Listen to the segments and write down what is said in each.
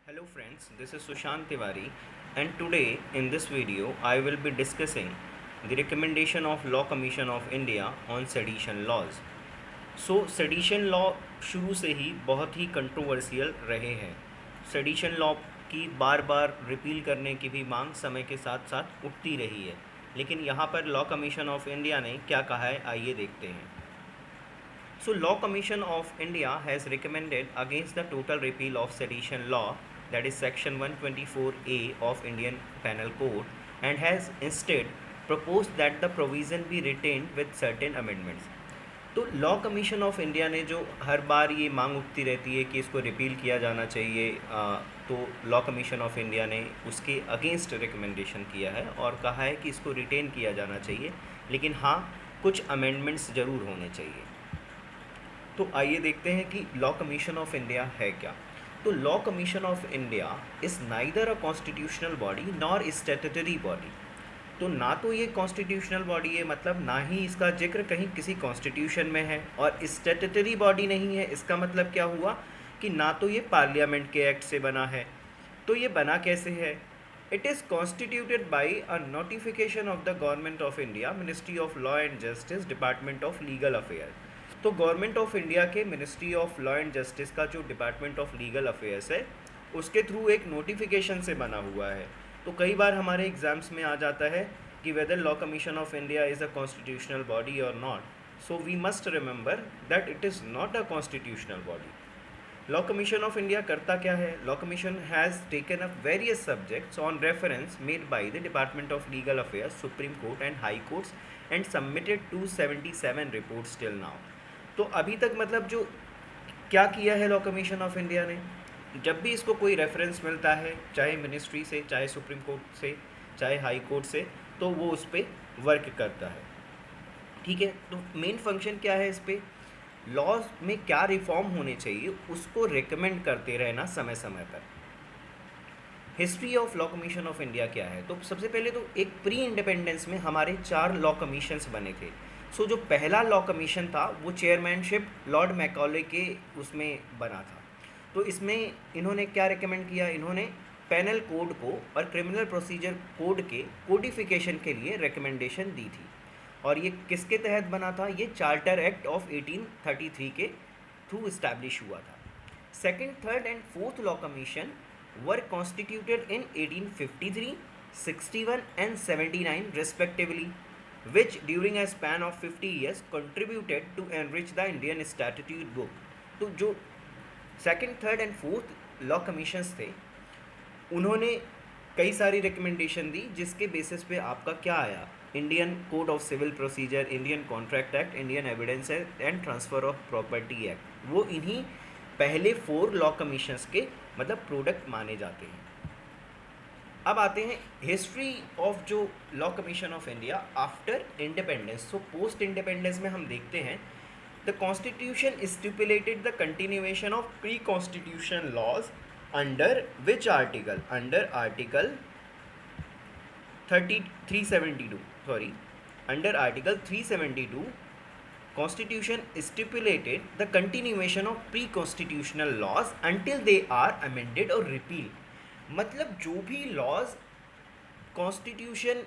Hello friends, this is Sushant Tiwari and today in this video I will be discussing the recommendation of Law Commission of India on sedition laws. Sedition law शुरू से ही बहुत ही controversial रहे हैं। Sedition law की बार बार repeal करने की भी मांग समय के साथ साथ उठती रही है, लेकिन यहाँ पर लॉ कमीशन ऑफ इंडिया ने क्या कहा है आइए देखते हैं। Law Commission of India has recommended against the total repeal of sedition law, that is section 124A of Indian Penal Code, and has instead proposed that the provision be retained with certain amendments. तो law commission of India ने जो हर बार ये मांग उठती रहती है कि इसको रिपील किया जाना चाहिए, तो लॉ कमीशन ऑफ इंडिया ने उसके अगेंस्ट रिकमेंडेशन किया है और कहा है कि इसको रिटेन किया जाना चाहिए, लेकिन हाँ कुछ अमेंडमेंट्स ज़रूर होने चाहिए। तो आइए देखते हैं कि लॉ कमीशन ऑफ इंडिया है क्या। तो law commission of India is neither a constitutional body nor statutory body. तो ना तो ये कॉन्स्टिट्यूशनल बॉडी है, मतलब ना ही इसका जिक्र कहीं किसी कॉन्स्टिट्यूशन में है, और स्टैट्यूटरी बॉडी नहीं है। इसका मतलब क्या हुआ कि ना तो ये पार्लियामेंट के एक्ट से बना है। तो ये बना कैसे है? It is constituted by a notification of the government of India, ministry of law and justice, department of legal affair. तो गवर्नमेंट ऑफ इंडिया के ministry of law and justice का जो डिपार्टमेंट ऑफ लीगल अफेयर्स है उसके through एक notification से बना हुआ है। तो कई बार हमारे एग्जाम्स में आ जाता है कि whether law commission of India is a constitutional body और not, so we must remember that it is not a constitutional body. Law commission of India करता क्या है? Law commission has taken up various subjects on reference made by the department of legal affairs, supreme court and high courts and submitted 277 reports till now. तो अभी तक मतलब जो क्या किया है लॉ कमीशन ऑफ इंडिया ने, जब भी इसको कोई रेफरेंस मिलता है, चाहे मिनिस्ट्री से, चाहे सुप्रीम कोर्ट से, चाहे हाई कोर्ट से, तो वो उस पर वर्क करता है। ठीक है, तो मेन फंक्शन क्या है इस पर? लॉज में क्या रिफॉर्म होने चाहिए उसको रिकमेंड करते रहना समय समय पर। History of law commission of India क्या है? तो सबसे पहले तो एक प्री इंडिपेंडेंस में हमारे 4 लॉ कमीशंस बने थे। जो पहला लॉ कमीशन था वो चेयरमैनशिप लॉर्ड मैकॉले के उसमें बना था। तो इसमें इन्होंने क्या रिकमेंड किया? इन्होंने पेनल कोड को और क्रिमिनल प्रोसीजर कोड के कोडिफिकेशन के लिए रिकमेंडेशन दी थी। और ये किसके तहत बना था? ये चार्टर एक्ट ऑफ 1833 के थ्रू इस्टेब्लिश हुआ था। Second, third and fourth law commission were constituted in 1853, 61 and 79 respectively, which during a span of 50 years contributed to enrich the Indian statute book। तो जो second, third and fourth law commissions थे उन्होंने कई सारी recommendation दी, जिसके basis पे आपका क्या आया? Indian code of civil procedure, Indian contract act, Indian evidence act and transfer of property act. वो इन्हीं पहले 4 लॉ कमीशंस के मतलब प्रोडक्ट माने जाते हैं। अब आते हैं हिस्ट्री ऑफ जो law commission of India after independence. Post independence में हम देखते हैं the constitution stipulated the continuation of pre constitution laws under which article? Under article 372 Constitution stipulated the continuation of pre-constitutional laws until they are amended or repealed। मतलब जो भी laws constitution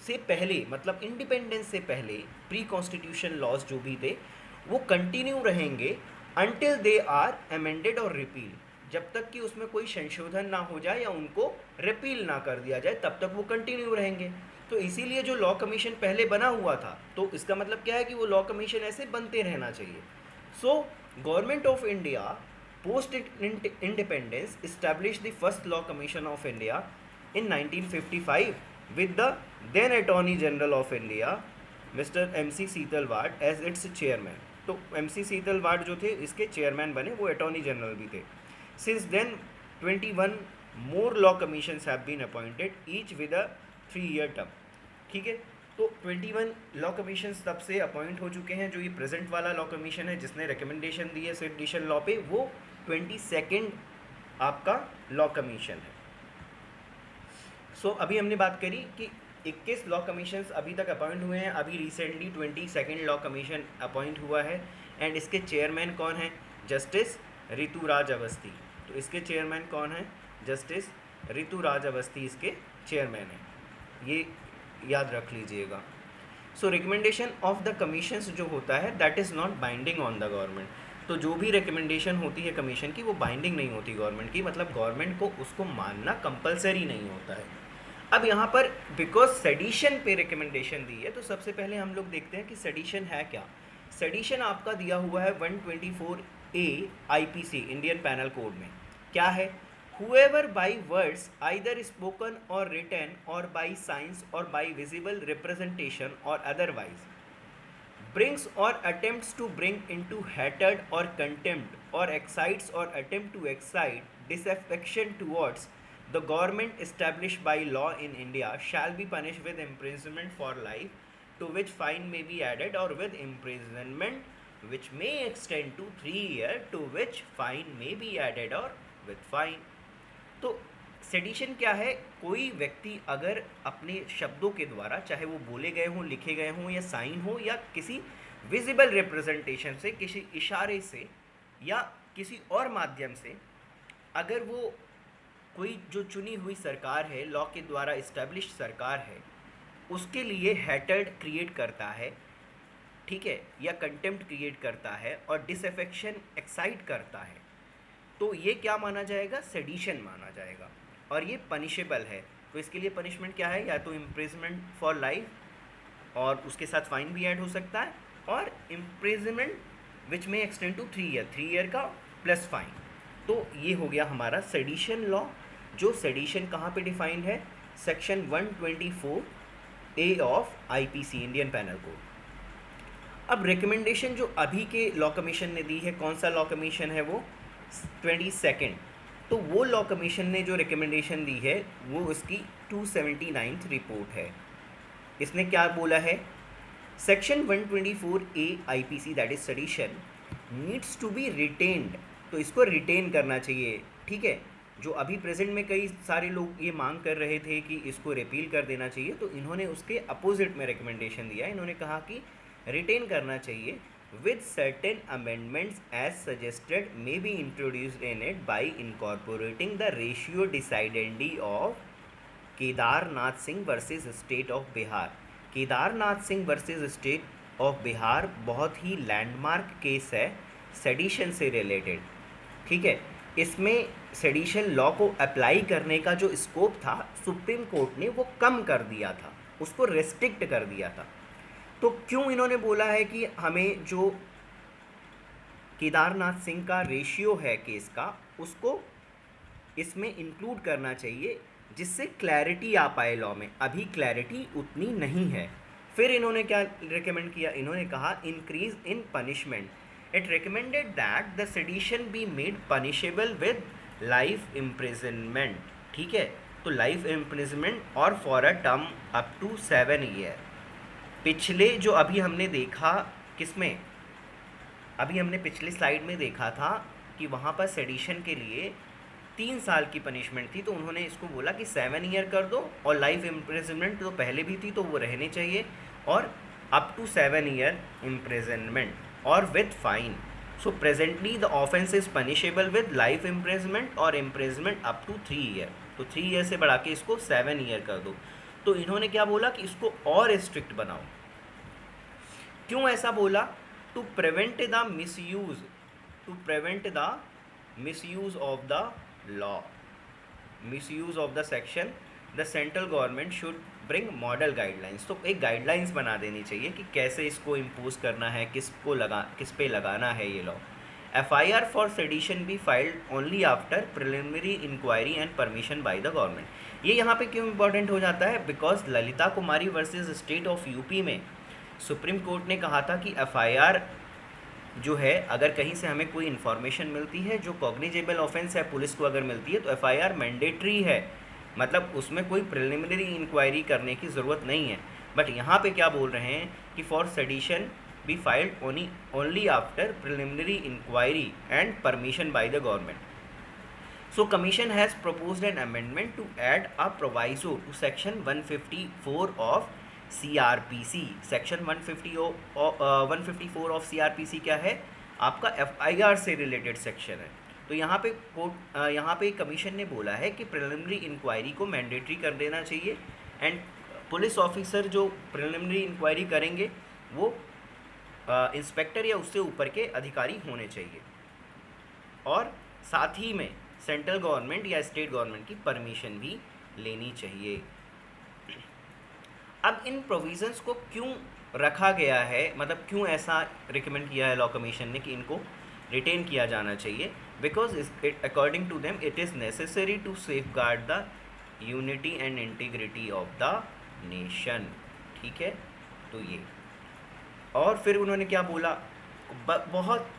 से पहले, मतलब इंडिपेंडेंस से पहले प्री कॉन्स्टिट्यूशन लॉज जो भी थे वो कंटिन्यू रहेंगे अंटिल दे आर अमेंडेड और रिपील। जब तक कि उसमें कोई संशोधन ना हो जाए या उनको रिपील ना कर दिया जाए तब तक वो कंटिन्यू रहेंगे। तो इसीलिए जो लॉ कमीशन पहले बना हुआ था, तो इसका मतलब क्या है कि वो लॉ कमीशन ऐसे बनते रहना चाहिए। Government of India post independence established the first law commission of India in 1955 with the then attorney general of India Mr. MC Setalvad as its chairman। तो MC सीतलवाड़ जो थे इसके चेयरमैन बने, वो अटॉर्नी जनरल भी थे। Since then 21 more law commissions have been appointed each with a 3-year term। ठीक है, तो 21 लॉ कमीशंस तब से अपॉइंट हो चुके हैं। जो ये प्रेजेंट वाला लॉ कमीशन है जिसने रिकमेंडेशन दी है सेडिशन लॉ पे, वो 22nd आपका लॉ कमीशन है। अभी हमने बात करी कि 21 लॉ कमीशंस अभी तक अपॉइंट हुए हैं। अभी recently 22nd law commission appoint हुआ है एंड इसके चेयरमैन कौन है? जस्टिस ऋतुराज अवस्थी। तो इसके चेयरमैन कौन है? जस्टिस ऋतुराज अवस्थी इसके चेयरमैन हैं, ये याद रख लीजिएगा। सो रिकमेंडेशन ऑफ द कमीशंस जो होता है that is not binding on the government. तो जो भी रिकमेंडेशन होती है कमीशन की वो बाइंडिंग नहीं होती गवर्नमेंट की, मतलब गवर्नमेंट को उसको मानना कंपलसरी नहीं होता है। अब यहाँ पर बिकॉज सेडिशन पे रिकमेंडेशन दी है तो सबसे पहले हम लोग देखते हैं कि सेडिशन है क्या। सेडिशन आपका दिया हुआ है 124A IPC Indian panel code में। क्या है? whoever by words either spoken or written or by signs or by visible representation or otherwise brings or attempts to bring into hatred or contempt or excites or attempt to excite disaffection towards the government established by law in India shall be punished with imprisonment for life, to which fine may be added, or with imprisonment which may extend to 3 years, to which fine may be added, or with fine। तो sedition क्या है? कोई व्यक्ति अगर अपने शब्दों के द्वारा, चाहे वो बोले गए हों, लिखे गए हों, या साइन हो, या किसी विजिबल रिप्रेजेंटेशन से, किसी इशारे से, या किसी और माध्यम से, अगर वो कोई जो चुनी हुई सरकार है, लॉ के द्वारा इस्टेब्लिश सरकार है, उसके लिए हेटर्ड क्रिएट करता है, ठीक है, या कंटेम्प्ट क्रिएट करता है और डिसअफेक्शन एक्साइट करता है, तो ये क्या माना जाएगा? सेडिशन माना जाएगा, और ये पनिशेबल है। तो इसके लिए पनिशमेंट क्या है? या तो इम्प्रिजमेंट फॉर लाइफ और उसके साथ फाइन भी ऐड हो सकता है, और इम्प्रिजमेंट विच में एक्सटेंड टू 3 ईयर, 3 ईयर का प्लस फाइन। तो ये हो गया हमारा सेडिशन लॉ। जो सेडिशन कहाँ पे डिफाइंड है? Section 124A of IPC Indian panel code. अब रिकमेंडेशन जो अभी के लॉ कमीशन ने दी है, कौन सा लॉ कमीशन है वो? 22nd। तो वो लॉ कमीशन ने जो रिकमेंडेशन दी है वो उसकी 279th रिपोर्ट है। इसने क्या बोला है? Section 124A IPC that is sedition needs to be retained. तो इसको रिटेन करना चाहिए, ठीक है। जो अभी प्रेजेंट में कई सारे लोग ये मांग कर रहे थे कि इसको रिपील कर देना चाहिए, तो इन्होंने उसके अपोजिट में रिकमेंडेशन दिया। इन्होंने कहा कि रिटेन करना चाहिए with certain amendments as suggested may be introduced in it by incorporating the ratio decidedly of Kedarnath Singh versus state of Bihar. Kedarnath Singh versus state of Bihar बहुत ही लैंडमार्क केस है सेडिशन से रिलेटेड, ठीक है। इसमें सेडिशन लॉ को अप्लाई करने का जो स्कोप था सुप्रीम कोर्ट ने वो कम कर दिया था, उसको रेस्ट्रिक्ट कर दिया था। तो क्यों इन्होंने बोला है कि हमें जो केदारनाथ सिंह का रेशियो है केस का उसको इसमें इंक्लूड करना चाहिए, जिससे क्लैरिटी आ पाए लॉ में। अभी क्लैरिटी उतनी नहीं है। फिर इन्होंने क्या रिकमेंड किया? इन्होंने कहा increase in punishment. It recommended that the sedition be made punishable with life imprisonment, ठीक है। तो लाइफ इम्प्रिजनमेंट और for a term up to 7 year. पिछले जो अभी हमने देखा किसमें? अभी हमने पिछले स्लाइड में देखा था कि वहाँ पर सेडिशन के लिए 3 साल की पनिशमेंट थी, तो उन्होंने इसको बोला कि 7 ईयर कर दो, और लाइफ इम्प्रिजनमेंट तो पहले भी थी तो वो रहने चाहिए, और अप टू 7 ईयर इम्प्रिजनमेंट और with fine. So presently the offence is punishable with life imprisonment और इम्प्रिजनमेंट अप टू 3 ईयर। तो 3 ईयर से बढ़ा के इसको 7 ईयर कर दो। तो इन्होंने क्या बोला कि इसको और स्ट्रिक्ट बनाओ। क्यों ऐसा बोला? To prevent the misuse, to prevent the misuse of the law, misuse of the section, the central government should bring model guidelines. तो एक गाइडलाइंस बना देनी चाहिए कि कैसे इसको इम्पोज करना है, किस पे लगाना है ये law. FIR for sedition be filed only after preliminary inquiry and permission by the government. ये यहाँ पे क्यों इंपॉर्टेंट हो जाता है? Because Lalita Kumari versus state of UP में सुप्रीम कोर्ट ने कहा था कि FIR जो है, अगर कहीं से हमें कोई इन्फॉर्मेशन मिलती है जो कॉग्निजेबल ऑफेंस है, पुलिस को अगर मिलती है, तो FIR मैंडेटरी है, मतलब उसमें कोई प्रिलिमिनरी इंक्वायरी करने की ज़रूरत नहीं है। बट यहाँ पे क्या बोल रहे हैं कि for sedition be filed only after preliminary inquiry and permission by the government. So commission has proposed an amendment to add a proviso to section 154 of CRPC. section 154 of CRPC क्या है? आपका FIR से related section है। तो यहाँ पे commission ने बोला है कि प्रिलिमिनरी इंक्वायरी को मैंडेटरी कर देना चाहिए एंड पुलिस ऑफिसर जो प्रिलिमिनरी इंक्वायरी करेंगे वो इंस्पेक्टर या उससे ऊपर के अधिकारी होने चाहिए और साथ ही में सेंट्रल गवर्नमेंट या स्टेट गवर्नमेंट की परमिशन भी लेनी चाहिए। अब इन प्रोविज़न्स को क्यों रखा गया है, मतलब क्यों ऐसा रिकमेंड किया है लॉ कमीशन ने कि इनको रिटेन किया जाना चाहिए, because it according to them it is necessary to safeguard the unity and integrity of the nation. ठीक है, तो ये और फिर उन्होंने क्या बोला, बहुत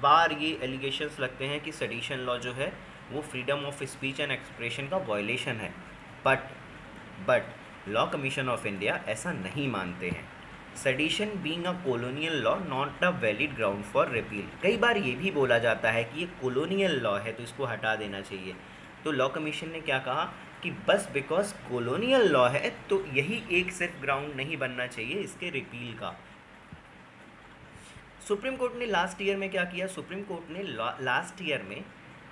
बार ये एलिगेशंस लगते हैं कि सेडिशन लॉ जो है वो freedom of speech and expression का वायलेशन है, but law commission of India ऐसा नहीं मानते हैं। Sedition being a colonial law not a valid ground for repeal. कई बार ये भी बोला जाता है कि ये कॉलोनियल लॉ है तो इसको हटा देना चाहिए। तो लॉ कमीशन ने क्या कहा कि बस बिकॉज कॉलोनियल लॉ है तो यही एक सिर्फ ग्राउंड नहीं बनना चाहिए इसके रिपील का। सुप्रीम कोर्ट ने लास्ट ईयर में क्या किया, सुप्रीम कोर्ट ने लास्ट ईयर में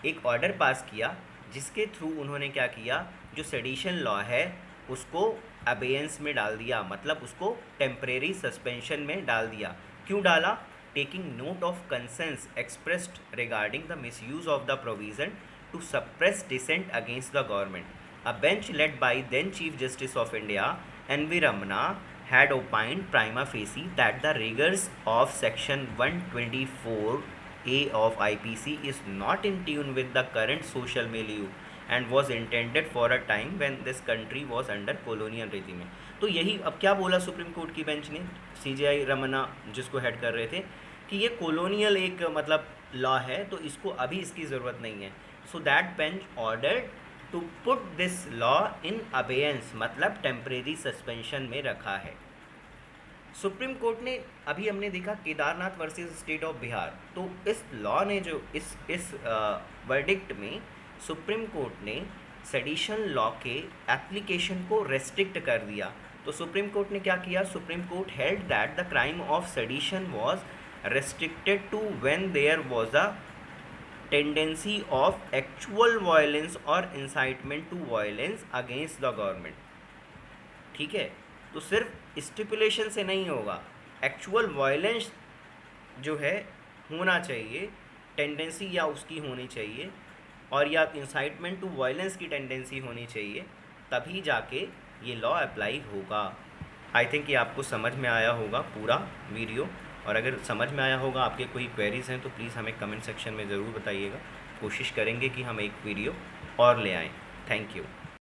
एक ऑर्डर पास किया जिसके थ्रू उन्होंने क्या किया, जो सेडिशन लॉ है उसको अबेयंस में डाल दिया, मतलब उसको टेम्परेरी सस्पेंशन में डाल दिया। क्यों डाला, taking note of concerns expressed regarding the misuse of the provision to suppress dissent against the government. A bench led by then chief justice of India N V. Ramana had opined prima facie that the rigors of section 124A of IPC is not in tune with the current social milieu and was intended for a time when this country was under colonial regime। तो यही अब क्या बोला supreme court की bench ने, CJI Ramana जिसको head कर रहे थे, कि ये कॉलोनियल एक मतलब लॉ है तो इसको अभी इसकी ज़रूरत नहीं है। So that bench ordered to put this law in abeyance, मतलब टेम्परेरी सस्पेंशन में रखा है। सुप्रीम कोर्ट ने अभी हमने देखा Kedarnath versus state of Bihar, तो इस लॉ ने जो इस वर्डिक्ट में सुप्रीम कोर्ट ने सेडिशन लॉ के एप्लीकेशन को रेस्ट्रिक्ट कर दिया। तो सुप्रीम कोर्ट ने क्या किया, supreme court held that the crime of sedition was restricted to when there was a tendency of actual violence और incitement to violence against the government. ठीक है, तो सिर्फ स्टिपुलेशन से नहीं होगा, एक्चुअल वायलेंस जो है होना चाहिए, टेंडेंसी या उसकी होनी चाहिए, और या इंसाइटमेंट टू वायलेंस की टेंडेंसी होनी चाहिए, तभी जाके ये लॉ अप्लाई होगा। आई थिंक ये आपको समझ में आया होगा पूरा वीडियो, और अगर समझ में आया होगा, आपके कोई क्वेरीज़ हैं तो प्लीज़ हमें कमेंट सेक्शन में ज़रूर बताइएगा। कोशिश करेंगे कि हम एक वीडियो और ले आएँ। Thank you.